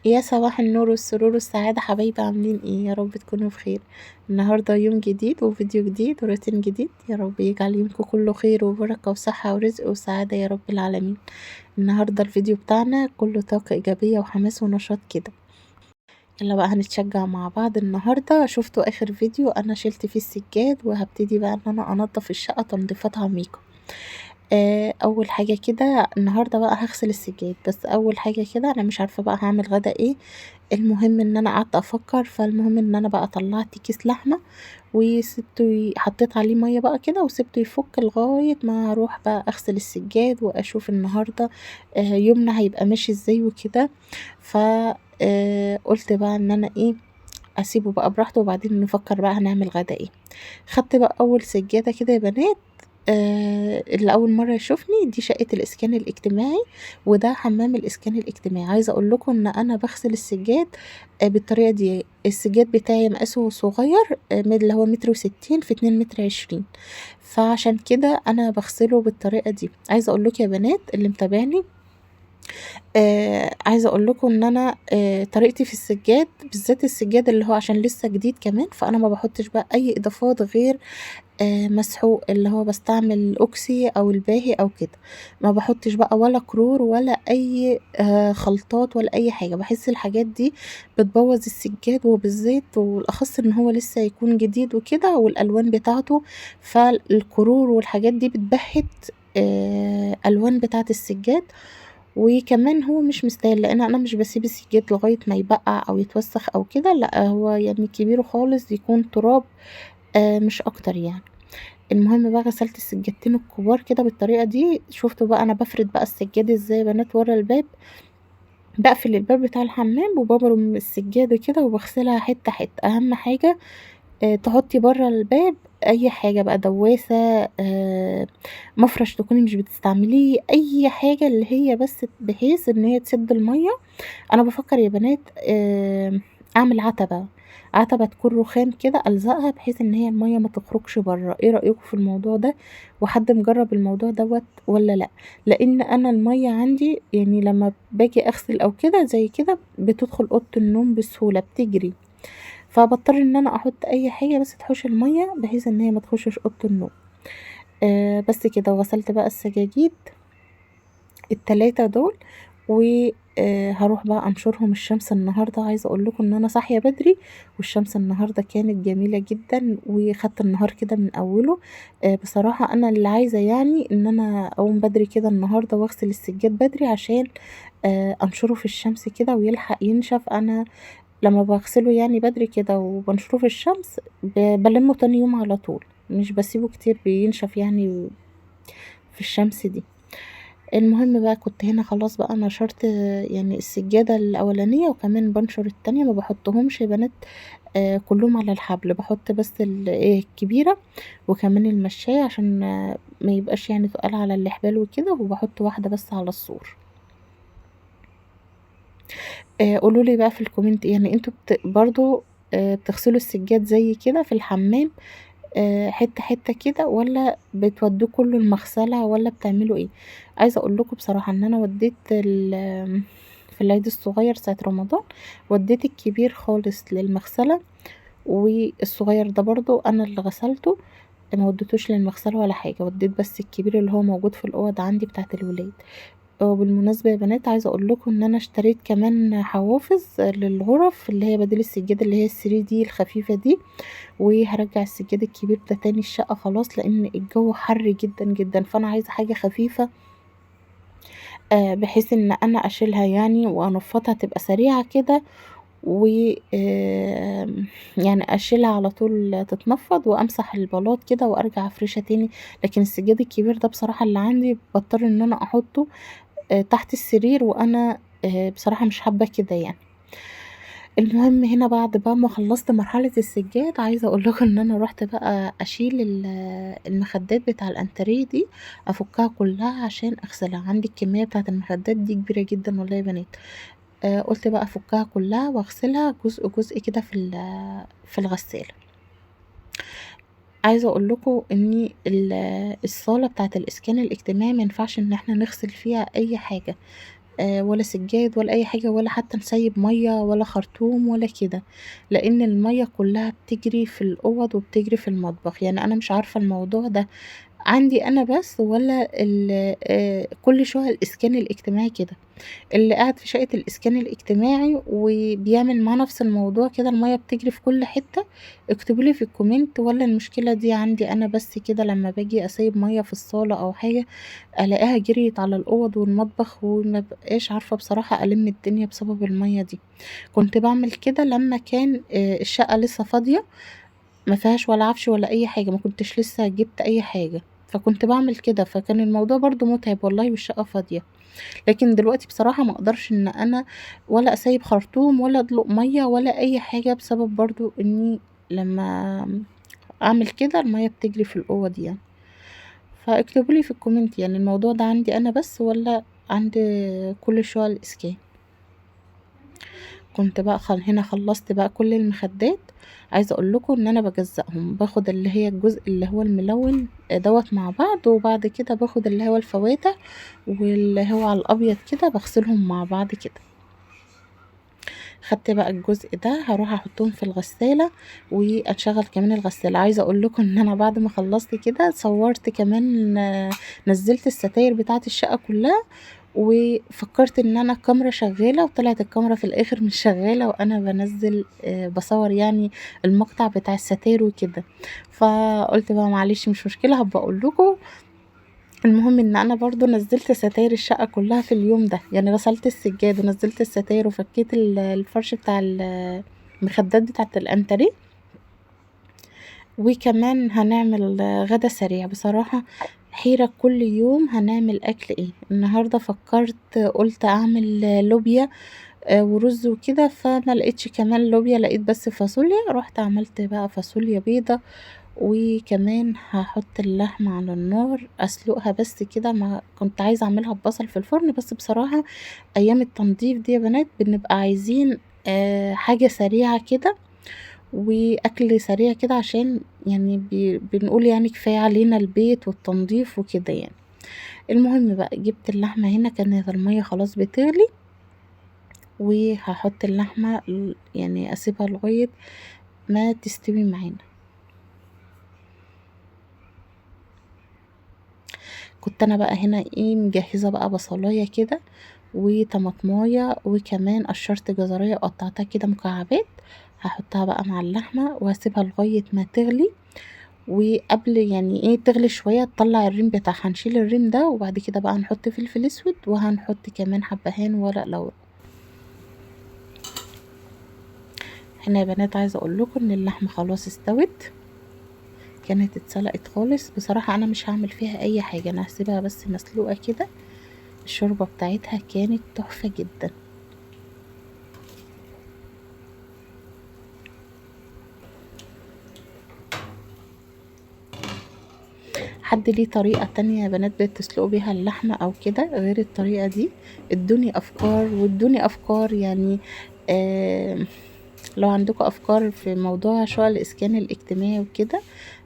يا صباح النور والسرور والسعادة حبايبي، عاملين ايه؟ يا رب تكونوا بخير. النهاردة يوم جديد وفيديو جديد وروتين جديد، يا رب يجعل يومكم كله خير وبركة وصحة ورزق وسعادة يا رب العالمين. النهاردة الفيديو بتاعنا كله طاقة إيجابية وحماس ونشاط كده. يلا بقى هنتشجع مع بعض. النهاردة شفتوا آخر فيديو أنا شلت فيه السجاد، وهبتدي بقى إن أنا أنضف الشقة تنظيفات عميقة. اول حاجه كده النهارده بقى هغسل السجاد، بس اول حاجه كده انا مش عارفه بقى هعمل غدا ايه. المهم ان انا قعدت افكر، فالمهم ان انا بقى طلعت كيس لحمه وسبته حطيت عليه ميه بقى كده وسبته يفك لغايه ما اروح بقى اغسل السجاد واشوف النهارده يومنا هيبقى ماشي ازاي وكده. ف قلت بقى ان انا ايه، اسيبه بقى براحته وبعدين نفكر بقى هنعمل غدا ايه. خدت بقى اول سجاده كده يا بنات. اللي اول مره يشوفني، دي شقه الاسكان الاجتماعي وده حمام الاسكان الاجتماعي. عايزه اقول لكم ان انا بغسل السجاد بالطريقه دي. السجاد بتاعي مقاسه صغير، من اللي هو 1.60 في 2.20 متر، فعشان كده انا بغسله بالطريقه دي. عايزه اقول لكم يا بنات اللي متابعني، عايزه اقول لكم ان انا طريقتي في السجاد، بالذات السجاد اللي هو عشان لسه جديد كمان، فانا ما بحطش بقى اي اضافات غير مسحوق، اللي هو باستعمل اوكسي او الباهي او كده. ما باحطش بقى ولا كرور ولا اي خلطات ولا اي حاجة. باحس الحاجات دي بتبوظ السجاد، وبالذات والاخص ان هو لسه يكون جديد وكده، والالوان بتاعته، فالكرور والحاجات دي بتبهت الوان بتاعة السجاد. وكمان هو مش مستاهل، لان انا مش بسيب السجاد لغاية ما يبقع او يتوسخ او كده، لا هو يعني كبيره خالص يكون تراب، مش اكتر يعني. المهم بقى غسلت السجادتين الكبار كده بالطريقة دي. شفتوا بقى انا بفرد بقى السجادة ازاي يا بنات؟ ورا الباب بقفل الباب بتاع الحمام وببرم السجادة كده وبغسلها حتة حتة. اهم حاجة تحطي بره الباب اي حاجة بقى، دواسة، مفرش تكوني مش بتستعمليه، اي حاجة اللي هي بس بحيث ان هي تسد المية. انا بفكر يا بنات اعمل عتبة تكون رخام كده الزقها بحيث ان هي المية ما تخرجش بره. ايه رأيكم في الموضوع ده؟ وحد مجرب الموضوع دوت ولا لا؟ لان انا المية عندي يعني لما باجي اغسل او كده زي كده بتدخل اوضة النوم بسهولة بتجري، فبضطر ان انا احط اي حاجة بس تحوش المية بحيث ان هي ما تخشش اوضة النوم. بس كده. وغسلت بقى السجاجيد التلاتة دول، وهروح بقى انشرهم الشمس النهارده. عايزه اقول لكم ان انا صاحيه بدري والشمس النهارده كانت جميله جدا، وخدت النهار كده من اوله. بصراحه انا اللي عايزه يعني ان انا اقوم بدري كده النهارده واغسل السجاد بدري عشان انشره في الشمس كده ويلحق ينشف. انا لما بغسله يعني بدري كده وبنشره في الشمس بلمه تاني يوم على طول، مش بسيبه كتير بينشف يعني في الشمس دي. المهم بقى كنت هنا خلاص بقى نشرت يعني السجادة الأولانية، وكمان بنشر التانية. ما بحطهمش يا بنات كلهم على الحبل، بحط بس ايه الكبيرة وكمان المشاية عشان ما يبقاش يعني تقال على الحبال وكده، وبحط واحدة بس على السور. قولولي بقى في الكومنت، يعني انتوا برضو بتغسلوا السجاد زي كده في الحمام حتة حتة كده، ولا بتودوه كله المغسلة، ولا بتعملوا ايه؟ عايزة اقول لكم بصراحة ان انا وديت في العيد الصغير ساعة رمضان وديت الكبير خالص للمغسلة، والصغير ده برضو انا اللي غسلته. ما وديتوش للمغسلة ولا حاجة، وديت بس الكبير اللي هو موجود في الأوض عندي بتاعة الولاد. وبالمناسبة يا بنات عايزة اقول لكم ان انا اشتريت كمان حوافظ للغرف، اللي هي بديل السجادة اللي هي الثري دي الخفيفة دي. وهرجع السجاد الكبير ده تاني الشقة خلاص، لان الجو حر جدا جدا، فانا عايزة حاجة خفيفة بحيث ان انا اشيلها يعني وانفضها تبقى سريعة كده، و يعني اشيلها على طول تتنفض وامسح البلاط كده وارجع افرشها تاني. لكن السجاد الكبير ده بصراحة اللي عندي بضطر ان انا احطه تحت السرير، وانا بصراحة مش حابة كده يعني. المهم هنا بعد بقى ما خلصت مرحلة السجاد، عايزة اقول لكم ان انا رحت بقى اشيل المخدات بتاع الانتريه دي، افكها كلها عشان اغسلها. عندي الكمية بتاعة المخدات دي كبيرة جدا والله يا بنات. قلت بقى افكها كلها واغسلها جزء جزء كده في الغسالة. عايزة اقول لكم ان الصالة بتاعة الاسكان الاجتماعي ما ينفعش ان احنا نغسل فيها اي حاجة. ولا سجاد ولا أي حاجة ولا حتى نسيب مَيّة ولا خرطوم ولا كده، لإن المَيّة كلّها بتجري في الأوض وبتجري في المطبخ، يعني أنا مش عارفة الموضوع ده عندي أنا بس والّا كل شقق الإسكان الاجتماعي كده. اللي قاعد في شقة الإسكان الاجتماعي وبيعمل معاه نفس الموضوع كده المَيّة بتجري في كل حتة، اكتبوا لي في الكومنت والّا المشكلة دي عندي أنا بس كده لمّا باجي أسيب مَيّة في الصالة أو حاجة ألاقيها جريت على الأوض والمطبخ وما بابقاش عارفة بصراحة ألِم الدنيا بسبب المَيّة دي. كنت باعمل كده لمّا كان الشقة لسه فاضية ما فيهاش ولا عفش ولا أي حاجة، ما كنتش لسه جِبت أي حاجة، فكنت باعمل كده، فكان الموضوع برضه مُتعب والله والشقة فاضية. لكن دلوقتي بصراحة ما أقدرش إن أنا ولا أسيّب خرطوم ولا أدلق مَيّة ولا أي حاجة، بسبب برضه إني لمّا أعمل كده المَيّة بتجري في الأوض يعني. فاكتبوا لي في الكومنت يعني الموضوع ده عندي أنا بس والّا عند كل شُقق الإسكان. كنت بقى هنا خلّصت بقى كل المخدات، عايزة أقول لكم إن أنا باجزّأهم، باخد اللي هي الجزء اللي هو الملوِّن دوّة مع بعض، وبعد كده باخد اللي هو الفواتح واللي هو على الأبيض كده باغسلهم مع بعض كده. خدت بقى الجزء ده هاروح أحطهم في الغسالة، وأشغّل كمان الغسالة، عايزة أقول لكم إن أنا بعد ما خلّصت كده صوّرت كمان نزّلت الستاير بتاعة الشقة كلّها، وفكّرت إن أنا الكاميرا شغّالة وطلعت الكاميرا في الآخر مش شغّالة وأنا بانزّل باصوّر يعني المقطع بتاع الستاير وكده، فقُلت بقى معلش مش مشكلة هابقى أقول لكم. المهم إن أنا برضه نزّلت ستاير الشقة كلّها في اليوم ده، يعني غسلت السجاد ونزّلت الستاير وفكّيت الفرش بتاع المخدات بتاعة الأنتريه، وكمان هنعمل غدا سريع. بصراحة حيرة كل يوم هنعمل أكل إيه، النهارده فكّرت قُلت أعمل لوبيا ورز وكده، فما لقيتش كمان لوبيا لقيت بس فاصوليا، رُحت عملت بقى فاصوليا بيضا، وكمان هاحط اللحمة على النار أسلقها بس كده ما كنت عايزة أعملها ببصل في الفرن، بس بصراحة أيام التنضيف دي يا بنات بنبقى عايزين حاجة سريعة كده، وأكل سريع كده عشان يعني بنقول يعني كفاية علينا البيت والتنضيف وكده يعني. المهم بقى جبت اللحمة هنا كانت المَيّة خلاص بتغلي، وهاحط اللحمة يعني أسيبها لغاية ما تستوي معانا. كنت أنا بقى هنا إيه مجهزة بقى بصلاية كده وطماطماية وكمان قشرت جزرية وقطعتها كده مكعبات، هاحطها بقى مع اللحمة وهاسيبها لغاية ما تغلي، وقبل يعني إيه تغلي شوية تطلّع الريم بتاعها، هنشيل الريم ده وبعد كده بقى هنحط فلفل أسود وهنحط كمان حبهان ورق لورا. هنا يا بنات عايزة أقول لكم إن اللحمة خلاص استوت، كانت اتسلقت خالص، بصراحة أنا مش هاعمل فيها أي حاجة، أنا هاسيبها بس مسلوقة كده، الشوربة بتاعتها كانت تحفة جدًا. حد ليه طريقة تانية يا بنات بتسلقوا بيها اللحمة أو كده غير الطريقة دي؟ ادوني أفكار وادوني أفكار يعني آآ لو عندكم أفكار في موضوع شقق الإسكان الاجتماعي وكده،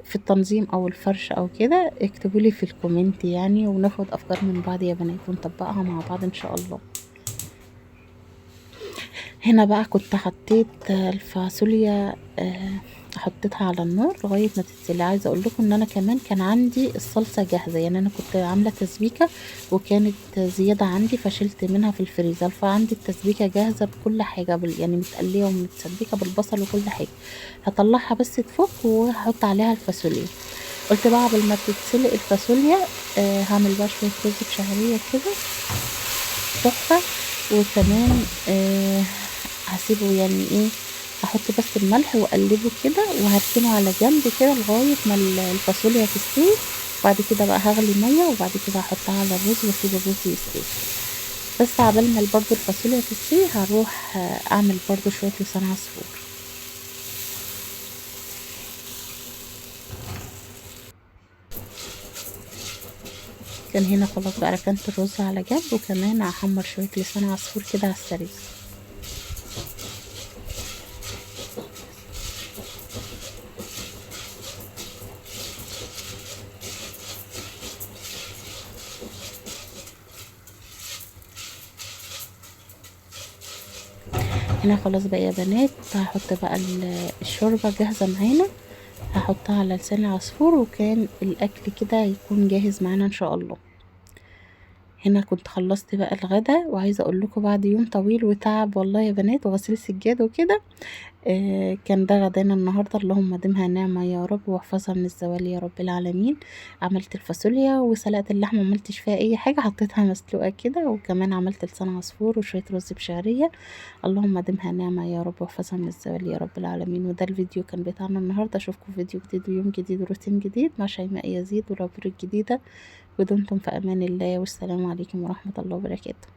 في التنظيم أو الفرش أو كده اكتبوا لي في الكومنت يعني وناخد أفكار من بعض يا بنات ونطبّقها مع بعض إن شاء الله. هنا بقى كنت حطيت الفاصوليا حطيتها على النار لغاية ما تتسلق، عايزة أقول لكم إن أنا كمان كان عندي الصلصة جاهزة، يعني أنا كنت عاملة تسبيكة وكانت زيادة عندي فشِلت منها في الفريزر، فعندي التسبيكة جاهزة بكل حاجة يعني متقلية ومتسبكة بالبصل وكل حاجة، هاطلّعها بس تفُك وهاحط عليها الفاصوليا. قُلت بقى عقبال ما تتسلق الفاصوليا هاعمل بقى شوية رز بشعرية كده تحفة، وكمان هاسيبه يعني إيه هاحط بس الملح وأقلبه كده وهاركنه على جنب كده لغاية ما الفاصوليا تستوي، وبعد كده بقى هاغلي مَيّة وبعد كده هاحطها على الرز واسيب الرز يستوي، بس عقبال ما برضه الفاصوليا تستوي هاروح أعمل برضه شوية لسان عصفور. كان هنا خلاص بقى ركنت الرز على جنب وكمان هاحمّر شوية لسان عصفور كده على السريع. هنا خلاص بقى يا بنات هحط بقى الشوربة جاهزة معانا، هحطها على لسان العصفور، وكان الاكل كده يكون جاهز معانا ان شاء الله. هنا كنت خلصت بقى الغدا، وعايزه اقول لكم بعد يوم طويل وتعب والله يا بنات وغسيل سجاد وكده، كان ده غدانا النهارده. اللهم ديمها نعمة يا رب واحفظها من الزوال يا رب العالمين. عملت الفاصوليا وسلقت اللحمة، مملتش فيها اي حاجة، حطيتها مسلوقة كده، وكمان عملت لسان عصفور وشوية رز بشعرية. اللهم ديمها نعمة يا رب واحفظها من الزوال يا رب العالمين. وده الفيديو كان بتاعنا النهارده، اشوفكم في فيديو جديد ويوم جديد وروتين جديد مع شيماء يزيد ولو الجديدة. ودمتم في امان الله، والسلام عليكم ورحمة الله وبركاته.